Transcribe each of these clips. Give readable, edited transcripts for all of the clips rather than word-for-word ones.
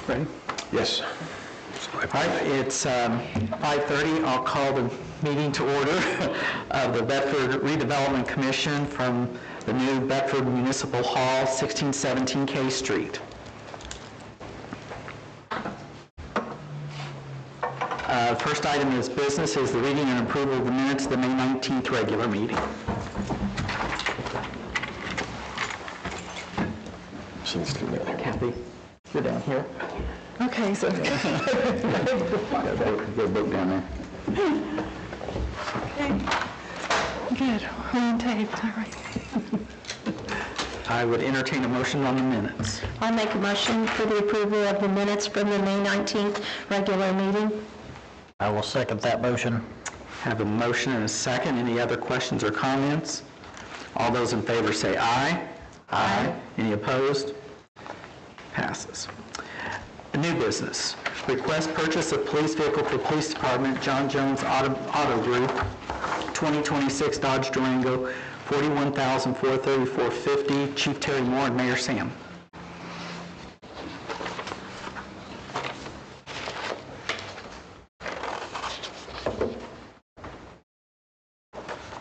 Ready? Yes. All right, it's 5:30. I'll call the meeting to order of the Bedford Redevelopment Commission from the new Bedford Municipal Hall, 1617 K Street. First item is business is the reading and approval of the minutes of the May 19th regular meeting. Kathy, you're down here. Okay, so Got a book down there. okay, good. We're on tape. All right. I would entertain a motion on the minutes. I'll make a motion for the approval of the minutes from the May 19th regular meeting. I will second that motion. Have a motion and a second. Any other questions or comments? All those in favor say aye. Aye. Any opposed? Passes. New business. Request purchase of police vehicle for Police Department, John Jones Auto Group, 2026 Dodge Durango, $41,434.50. Chief Terry Moore and Mayor Sam.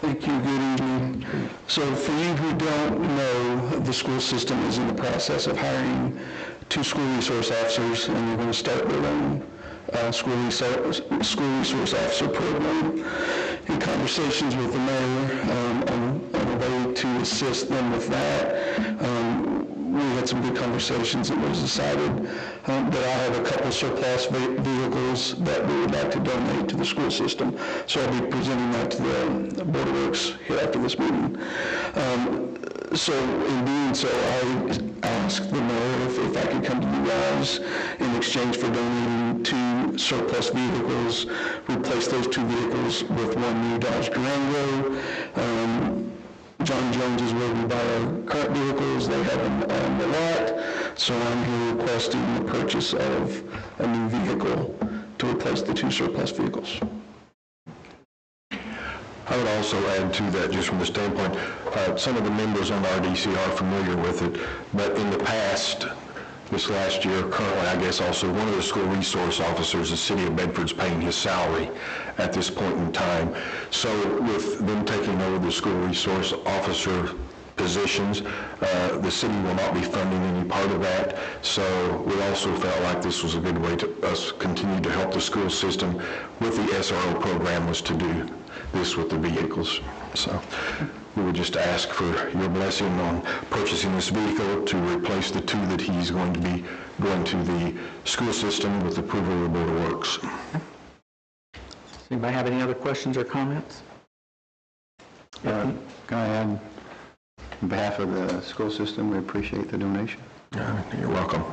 Thank you. Good evening. So for you who don't know, the school system is in the process of hiring 2 school resource officers, and we're going to start their own school resource officer program. In conversations with the mayor on a way to assist them with that, we had some good conversations, and it was decided that I have a couple surplus vehicles that we would like to donate to the school system. So I'll be presenting that to the Board of Works here after this meeting. So in doing so, I asked the mayor if I could come to you guys in exchange for donating 2 surplus vehicles, replace those 2 vehicles with 1 new Dodge Durango. John Jones is where we buy our current vehicles. They have them on the lot. So I'm here requesting the purchase of a new vehicle to replace the 2 surplus vehicles. I would also add to that, just from the standpoint, some of the members on the RDC are familiar with it, but in the past, this last year, currently, I guess also, one of the school resource officers, the city of Bedford's paying his salary at this point in time. So with them taking over the school resource officer positions, the city will not be funding any part of that. So we also felt like this was a good way to us continue to help the school system with the SRO program, was to do this with the vehicles. So we would just ask for your blessing on purchasing this vehicle to replace the 2 that he's going to be going to the school system with approval of the Board of Works. Does anybody have any other questions or comments? Can I add, on behalf of the school system, we appreciate the donation. You're welcome.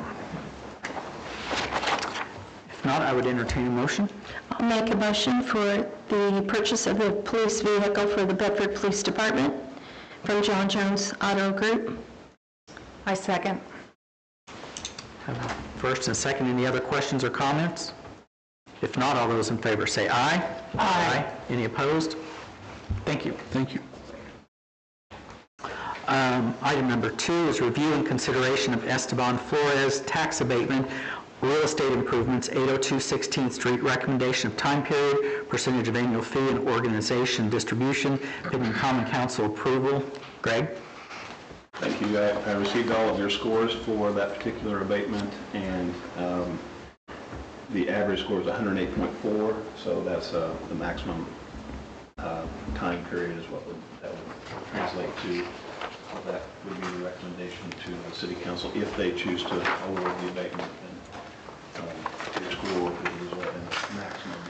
If not, I would entertain a motion. I'll make a motion for the purchase of the police vehicle for the Bedford Police Department from John Jones Auto Group. I second. Have a first and second. Any other questions or comments? If not, all those in favor say aye. Aye. Any opposed? Thank you. Thank you. Item number 2 is review and consideration of Esteban Flores tax abatement, real estate improvements, 802 16th Street, recommendation of time period, percentage of annual fee, and organization distribution, pending Common Council approval. Greg? Thank you. I received all of your scores for that particular abatement, and the average score is 108.4, so that's the maximum time period is what that would translate to. That would be the recommendation to the City Council if they choose to award the abatement. Your school will result in a maximum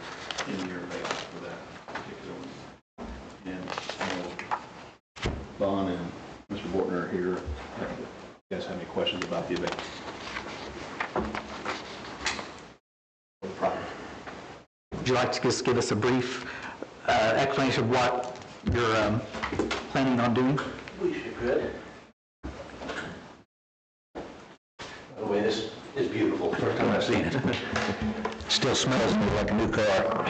in-year abatement for that particular one. And Vaughn and Mr. Bortner are here. If you guys have any questions about the abatement? Would you like to just give us a brief explanation of what you're planning on doing? We sure could. The way this It's beautiful, first time I've seen it. Still smells to me like a new car.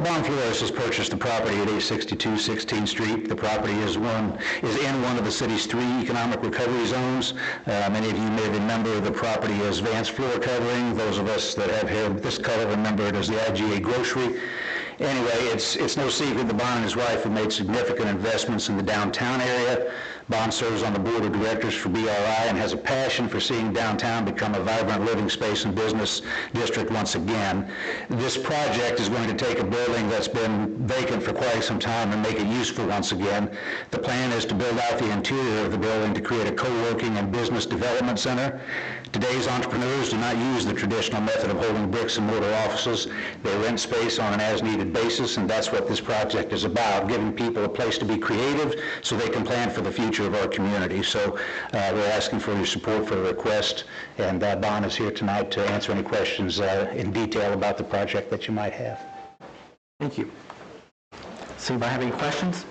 Bon Flores has purchased the property at 862 16th Street. The property is in one of the city's 3 economic recovery zones. Many of you may remember the property as Vance floor covering. Those of us that have hair this color remember it as the IGA grocery. Anyway, it's no secret that Bon and his wife have made significant investments in the downtown area. Bon serves on the board of directors for BRI and has a passion for seeing downtown become a vibrant living space and business district once again. This project is going to take a building that's been vacant for quite some time and make it useful once again. The plan is to build out the interior of the building to create a co-working and business development center. Today's entrepreneurs do not use the traditional method of holding bricks and mortar offices. They rent space on an as-needed basis, and that's what this project is about, giving people a place to be creative so they can plan for the future of our community. So we're asking for your support for the request, and Bon is here tonight to answer any questions in detail about the project that you might have. Thank you. Does anybody have any questions?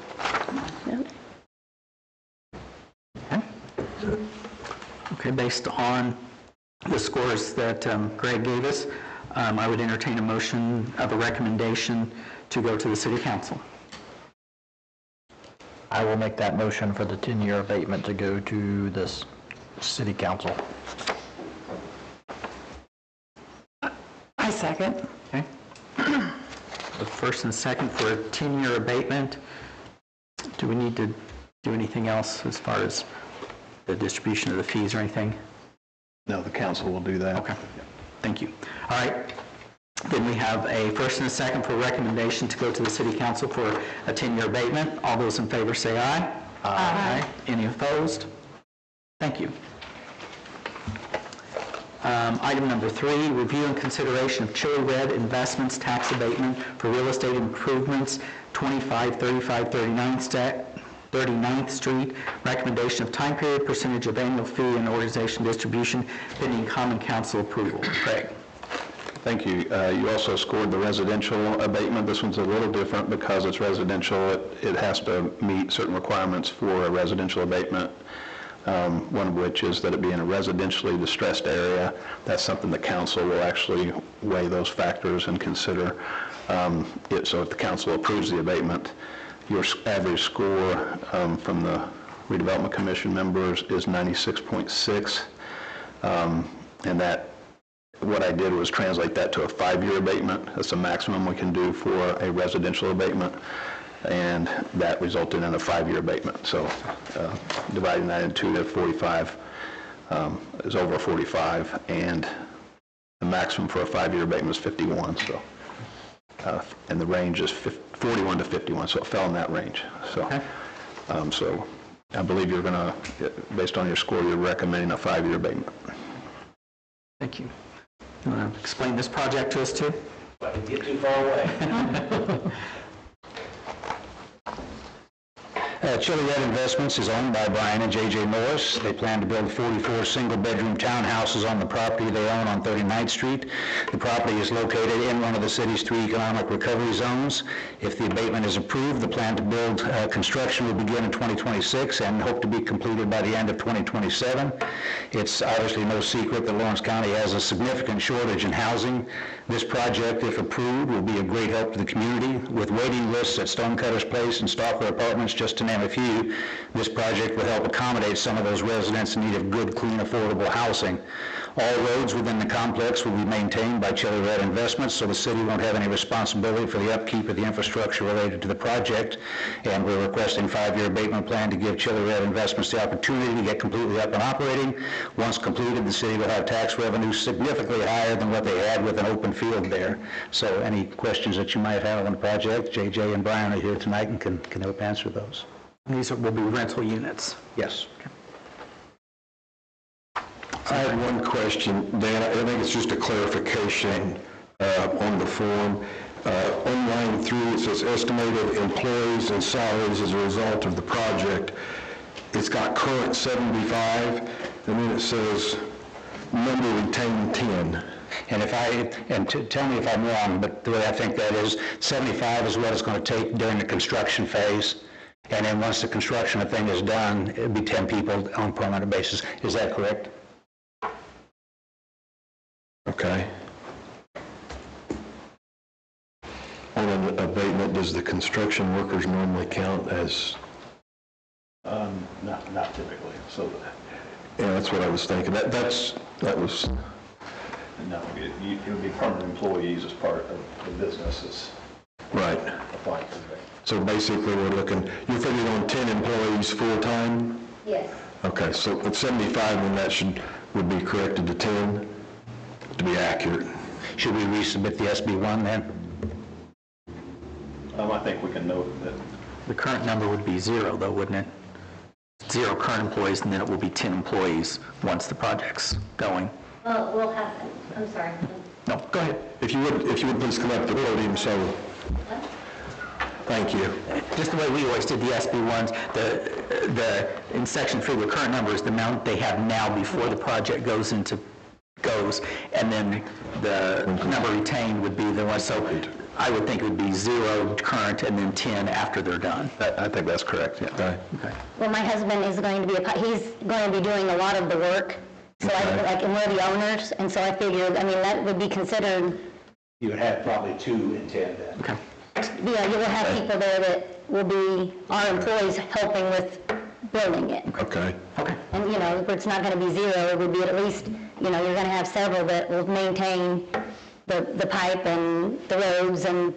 No. Okay, based on the scores that Greg gave us, I would entertain a motion of a recommendation to go to the City Council. I will make that motion for the 10-year abatement to go to this City Council. I second. Okay. The first and second for a 10-year abatement. Do we need to do anything else as far as the distribution of the fees or anything? No, the council will do that. Okay, thank you. All right, then we have a first and a second for recommendation to go to the City Council for a 10-year abatement. All those in favor say aye. Aye. Any opposed? Thank you. Item number 3, review and consideration of Chili Red Investments tax abatement for real estate improvements, 2535 39th Street. Recommendation of time period, percentage of annual fee, and organization distribution pending Common Council approval. Craig. Thank you. You also scored the residential abatement. This one's a little different because it's residential. It has to meet certain requirements for a residential abatement, one of which is that it be in a residentially distressed area. That's something the council will actually weigh those factors and consider. So if the council approves the abatement, your average score from the Redevelopment Commission members is 96.6, and that what I did was translate that to a 5-year abatement. That's the maximum we can do for a residential abatement, and that resulted in a 5-year abatement. So dividing that into 2 to 45 is over 45, and the maximum for a 5-year abatement is 51. So, and the range is 41 to 51, so it fell in that range. So, Okay. So I believe you're going to, based on your score, you're recommending a 5-year abatement. Thank you. You want to explain this project to us too? If I can get too far away. Chili Red Investments is owned by Brian and J.J. Morris. They plan to build 44 single-bedroom townhouses on the property they own on 39th Street. The property is located in one of the city's 3 economic recovery zones. If the abatement is approved, the plan to build construction will begin in 2026 and hope to be completed by the end of 2027. It's obviously no secret that Lawrence County has a significant shortage in housing. This project, if approved, will be a great help to the community. With waiting lists at Stonecutters Place and Stalker Apartments, just to name a few, this project will help accommodate some of those residents in need of good, clean, affordable housing. All roads within the complex will be maintained by Chili Red Investments, so the city won't have any responsibility for the upkeep of the infrastructure related to the project. And we're requesting 5-year abatement plan to give Chili Red Investments the opportunity to get completely up and operating. Once completed, the city will have tax revenues significantly higher than what they had with an open field there. So any questions that you might have on the project, JJ and Brian are here tonight and can help answer those. These will be rental units. Yes. I had one question, Dan. I think it's just a clarification on the form. On line 3, it says estimated employees and salaries as a result of the project. It's got current 75, and then it says number retained 10. And tell me if I'm wrong, but the way I think that is, 75 is what it's going to take during the construction phase. And then once the construction thing is done, it'll be 10 people on a permanent basis. Is that correct? does the construction workers normally count as? Not typically, so, Yeah, that's what I was thinking. That was, no, it would be permanent employees as part of the businesses right. applying for that. So basically, we're looking, you're figuring on 10 employees full-time? Yes. Okay, so at 75, then that would be corrected to 10, to be accurate. Should we resubmit the SB1 then? I think we can note that The current number would be 0, though, wouldn't it? 0 current employees, and then it will be 10 employees once the project's going. We'll have, I'm sorry. No, go ahead. If you would please come up to the podium, so. Thank you. Just the way we always did the SB1s, in section 3, the current number is the amount they have now before the project goes, and then the number retained would be the one, so I would think it would be 0 current and then 10 after they're done. I think that's correct, yeah. Okay. Well, my husband is going to be, he's going to be doing a lot of the work, so and we're the owners, and so I figured, that would be considered, You would have probably 2 in 10 then. Okay. you will have people there that will be our employees helping with building it. Okay. And, where it's not going to be 0, it would be at least, you're going to have several that will maintain the pipe and the roads and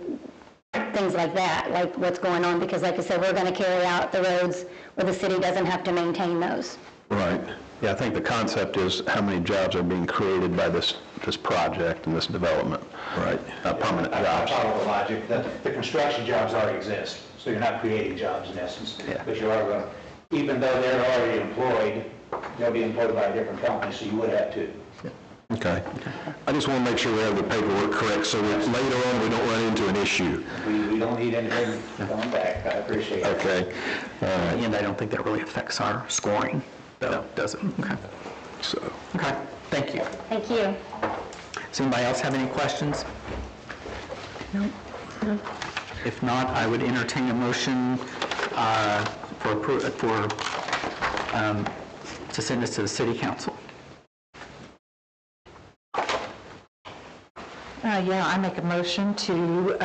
things like that, like what's going on, because like I said, we're going to carry out the roads where the city doesn't have to maintain those. Right. Yeah, I think the concept is how many jobs are being created by this project and this development. Right. Permanent I jobs. follow the logic. The construction jobs already exist, so you're not creating jobs in essence. Yeah. But you are going to, even though they're already employed, they'll be employed by a different company, so you would have 2. Okay. I just want to make sure we have the paperwork correct, so that later on we don't run into an issue. We don't need anything going back. I appreciate it. Okay. And I don't think that really affects our scoring, though, does it? Okay. So, Okay, thank you. Thank you. Does anybody else have any questions? No. If not, I would entertain a motion to send this to the city council. I make a motion to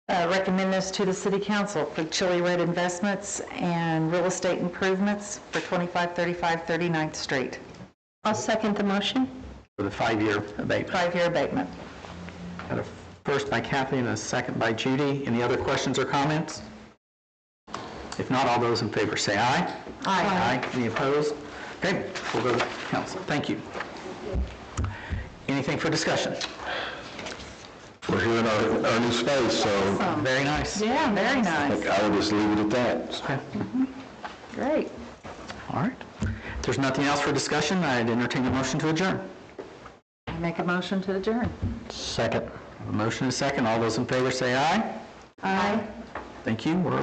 recommend this to the city council for Chili Red Investments and real estate improvements for 2535 39th Street. I'll second the motion. For the 5-year abatement. 5-year abatement. Got a first by Kathy and a second by Judy. Any other questions or comments? If not, all those in favor say aye. Aye. Any opposed? Okay, we'll go to council. Thank you. Anything for discussion? we're here in our new space, so Very nice. Yeah, very I nice. think I will just leave it at that. Okay. Great. All right. If there's nothing else for discussion, I'd entertain a motion to adjourn. I make a motion to adjourn. Second. A motion is second. All those in favor say aye. Aye. Thank you. We're